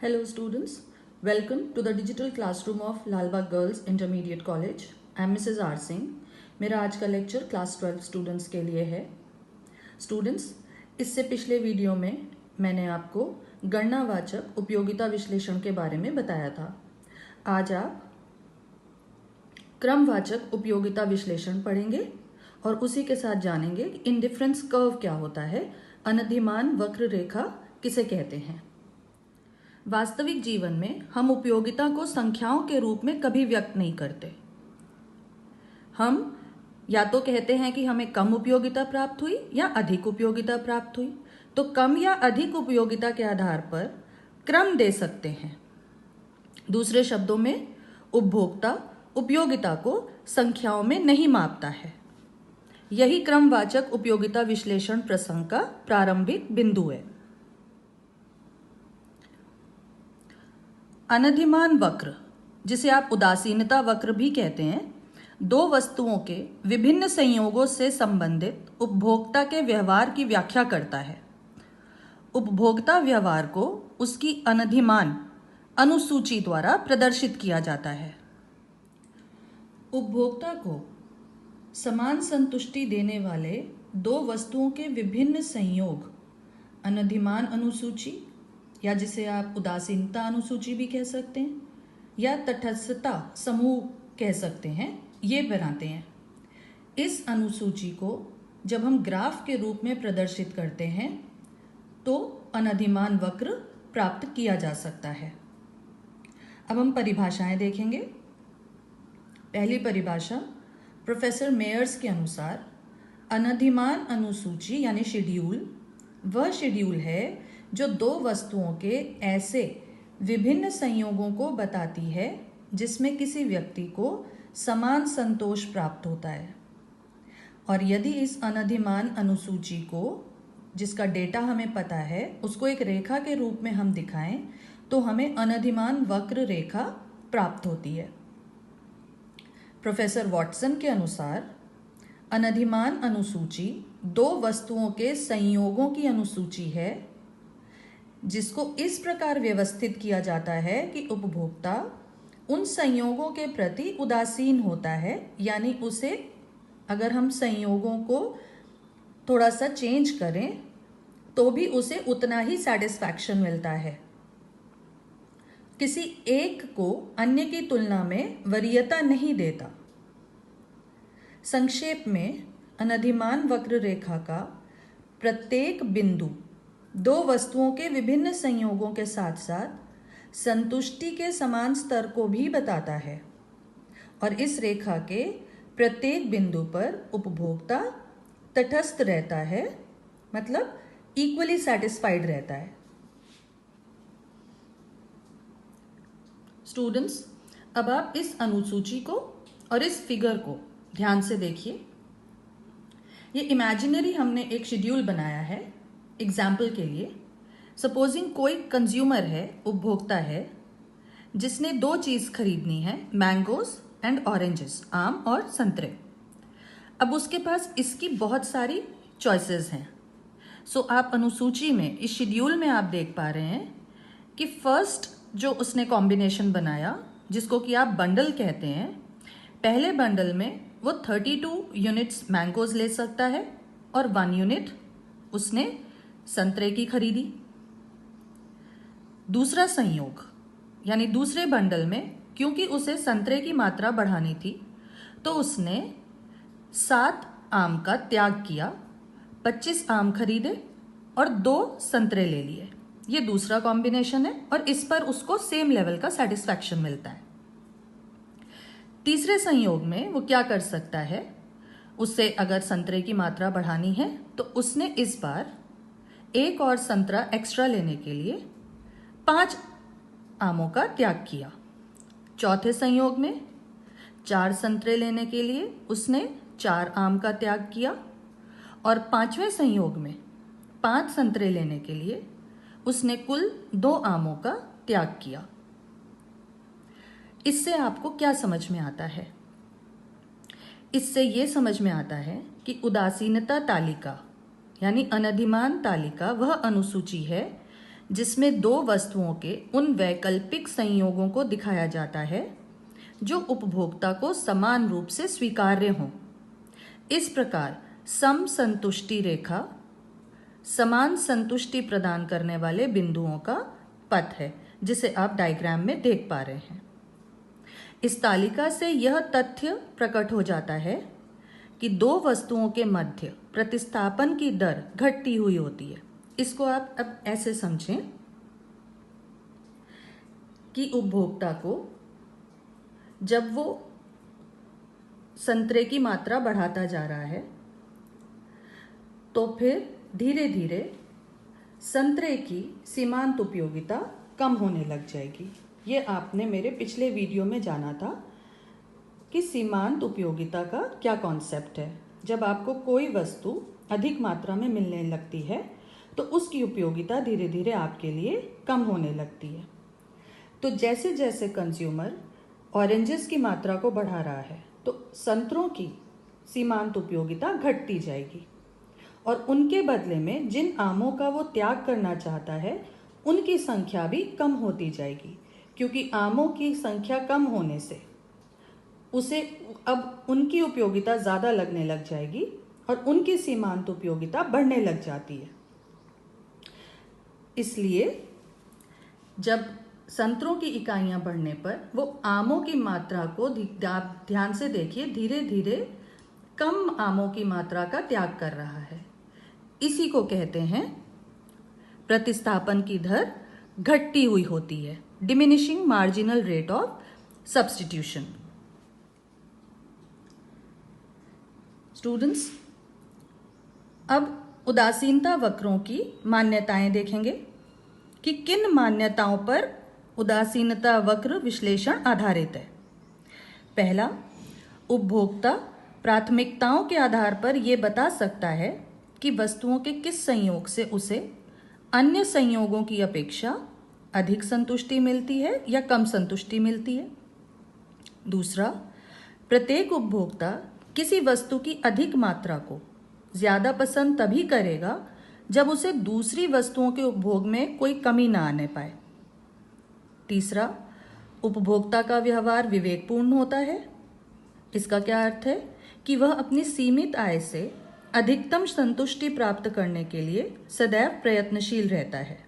Hello students, welcome to the digital classroom of Lalbagh girls intermediate college. I am Mrs R Singh. मेरा आज का lecture class 12 students के लिए है। स्टूडेंट्स, इससे पिछले वीडियो में मैंने आपको गणनावाचक उपयोगिता विश्लेषण के बारे में बताया था। आज आप क्रमवाचक उपयोगिता विश्लेषण पढ़ेंगे और उसी के साथ जानेंगे कि इंडिफरेंस कर्व क्या होता है, अनधिमान वक्र रेखा किसे कहते हैं। वास्तविक जीवन में हम उपयोगिता को संख्याओं के रूप में कभी व्यक्त नहीं करते। हम या तो कहते हैं कि हमें कम उपयोगिता प्राप्त हुई या अधिक उपयोगिता प्राप्त हुई, तो कम या अधिक उपयोगिता के आधार पर क्रम दे सकते हैं। दूसरे शब्दों में, उपभोक्ता उपयोगिता को संख्याओं में नहीं मापता है। यही क्रमवाचक उपयोगिता विश्लेषण प्रसंग का प्रारंभिक बिंदु है। अनधिमान वक्र, जिसे आप उदासीनता वक्र भी कहते हैं, दो वस्तुओं के विभिन्न संयोगों से संबंधित उपभोक्ता के व्यवहार की व्याख्या करता है। उपभोक्ता व्यवहार को उसकी अनधिमान अनुसूची द्वारा प्रदर्शित किया जाता है। उपभोक्ता को समान संतुष्टि देने वाले दो वस्तुओं के विभिन्न संयोग अनधिमान अनुसूची, या जिसे आप उदासीनता अनुसूची भी कह सकते हैं, या तटस्थता समूह कह सकते हैं, ये बनाते हैं। इस अनुसूची को जब हम ग्राफ के रूप में प्रदर्शित करते हैं तो अनधिमान वक्र प्राप्त किया जा सकता है। अब हम परिभाषाएं देखेंगे। पहली परिभाषा प्रोफेसर मेयर्स के अनुसार अनधिमान अनुसूची यानी शेड्यूल वह शेड्यूल है जो दो वस्तुओं के ऐसे विभिन्न संयोगों को बताती है जिसमें किसी व्यक्ति को समान संतोष प्राप्त होता है। और यदि इस अनधिमान अनुसूची को, जिसका डेटा हमें पता है, उसको एक रेखा के रूप में हम दिखाएं तो हमें अनधिमान वक्र रेखा प्राप्त होती है। प्रोफेसर वॉटसन के अनुसार अनधिमान अनुसूची दो वस्तुओं के संयोगों की अनुसूची है जिसको इस प्रकार व्यवस्थित किया जाता है कि उपभोक्ता उन संयोगों के प्रति उदासीन होता है, यानी उसे अगर हम संयोगों को थोड़ा सा चेंज करें तो भी उसे उतना ही सेटिस्फैक्शन मिलता है। किसी एक को अन्य की तुलना में वरीयता नहीं देता। संक्षेप में, अनधिमान वक्र रेखा का प्रत्येक बिंदु दो वस्तुओं के विभिन्न संयोगों के साथ साथ संतुष्टि के समान स्तर को भी बताता है, और इस रेखा के प्रत्येक बिंदु पर उपभोक्ता तटस्थ रहता है, मतलब इक्वली सेटिस्फाइड रहता है। स्टूडेंट्स, अब आप इस अनुसूची को और इस फिगर को ध्यान से देखिए। ये इमेजिनरी हमने एक शेड्यूल बनाया है। एग्जाम्पल के लिए, सपोजिंग कोई कंज्यूमर है, उपभोक्ता है, जिसने दो चीज़ खरीदनी है, मैंगोज एंड ऑरेंजेस, आम और संतरे। अब उसके पास इसकी बहुत सारी चॉइसेस हैं। सो आप अनुसूची में, इस शेड्यूल में आप देख पा रहे हैं कि फर्स्ट जो उसने कॉम्बिनेशन बनाया, जिसको कि आप बंडल कहते हैं, पहले बंडल में वो 32 यूनिट्स मैंगोज ले सकता है और 1 यूनिट उसने संतरे की खरीदी। दूसरा संयोग यानी दूसरे बंडल में, क्योंकि उसे संतरे की मात्रा बढ़ानी थी, तो उसने 7 आम का त्याग किया, 25 आम खरीदे और 2 संतरे ले लिए। ये दूसरा कॉम्बिनेशन है और इस पर उसको सेम लेवल का सेटिस्फैक्शन मिलता है। तीसरे संयोग में वो क्या कर सकता है, उससे अगर संतरे की मात्रा बढ़ानी है तो उसने इस बार एक और संतरा एक्स्ट्रा लेने के लिए 5 आमों का त्याग किया। चौथे संयोग में 4 संतरे लेने के लिए उसने 4 आम का त्याग किया, और 5वें संयोग में 5 संतरे लेने के लिए उसने कुल 2 आमों का त्याग किया। इससे आपको क्या समझ में आता है? इससे ये समझ में आता है कि उदासीनता तालिका यानी अनधिमान तालिका वह अनुसूची है जिसमें दो वस्तुओं के उन वैकल्पिक संयोगों को दिखाया जाता है जो उपभोक्ता को समान रूप से स्वीकार्य हों। इस प्रकार समसंतुष्टि रेखा समान संतुष्टि प्रदान करने वाले बिंदुओं का पथ है, जिसे आप डायग्राम में देख पा रहे हैं। इस तालिका से यह तथ्य प्रकट हो जाता है कि दो वस्तुओं के मध्य प्रतिस्थापन की दर घटती हुई होती है। इसको आप अब ऐसे समझें कि उपभोक्ता को जब वो संतरे की मात्रा बढ़ाता जा रहा है तो फिर धीरे धीरे संतरे की सीमांत उपयोगिता कम होने लग जाएगी। ये आपने मेरे पिछले वीडियो में जाना था कि सीमांत उपयोगिता का क्या कॉन्सेप्ट है। जब आपको कोई वस्तु अधिक मात्रा में मिलने लगती है तो उसकी उपयोगिता धीरे धीरे आपके लिए कम होने लगती है। तो जैसे जैसे कंज्यूमर ऑरेंजेस की मात्रा को बढ़ा रहा है तो संतरों की सीमांत उपयोगिता घटती जाएगी और उनके बदले में जिन आमों का वो त्याग करना चाहता है उनकी संख्या भी कम होती जाएगी, क्योंकि आमों की संख्या कम होने से उसे अब उनकी उपयोगिता ज़्यादा लगने लग जाएगी और उनकी सीमांत उपयोगिता बढ़ने लग जाती है। इसलिए जब संतरों की इकाइयां बढ़ने पर वो आमों की मात्रा को ध्यान से देखिए, धीरे धीरे कम आमों की मात्रा का त्याग कर रहा है। इसी को कहते हैं प्रतिस्थापन की दर घटती हुई होती है, diminishing marginal rate of substitution. Students, अब उदासीनता वक्रों की मान्यताएं देखेंगे कि किन मान्यताओं पर उदासीनता वक्र विश्लेषण आधारित है। पहला, उपभोक्ता प्राथमिकताओं के आधार पर यह बता सकता है कि वस्तुओं के किस संयोग से उसे अन्य संयोगों की अपेक्षा अधिक संतुष्टि मिलती है या कम संतुष्टि मिलती है। दूसरा, प्रत्येक उपभोक्ता किसी वस्तु की अधिक मात्रा को ज़्यादा पसंद तभी करेगा जब उसे दूसरी वस्तुओं के उपभोग में कोई कमी ना आने पाए। तीसरा, उपभोक्ता का व्यवहार विवेकपूर्ण होता है। इसका क्या अर्थ है कि वह अपनी सीमित आय से अधिकतम संतुष्टि प्राप्त करने के लिए सदैव प्रयत्नशील रहता है।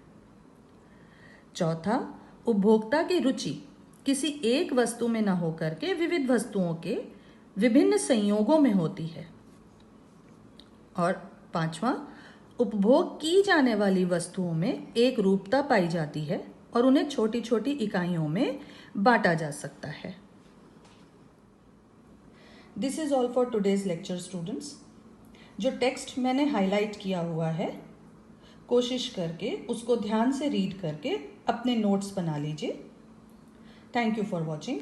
चौथा, उपभोक्ता की रुचि किसी एक वस्तु में न होकर के विविध वस्तुओं के विभिन्न संयोगों में होती है। और पांचवा, उपभोग की जाने वाली वस्तुओं में एक रूपता पाई जाती है और उन्हें छोटी छोटी इकाइयों में बांटा जा सकता है। This is all for today's lecture students. जो टेक्स्ट मैंने हाईलाइट किया हुआ है, कोशिश करके उसको ध्यान से रीड करके अपने नोट्स बना लीजिए। Thank you for watching.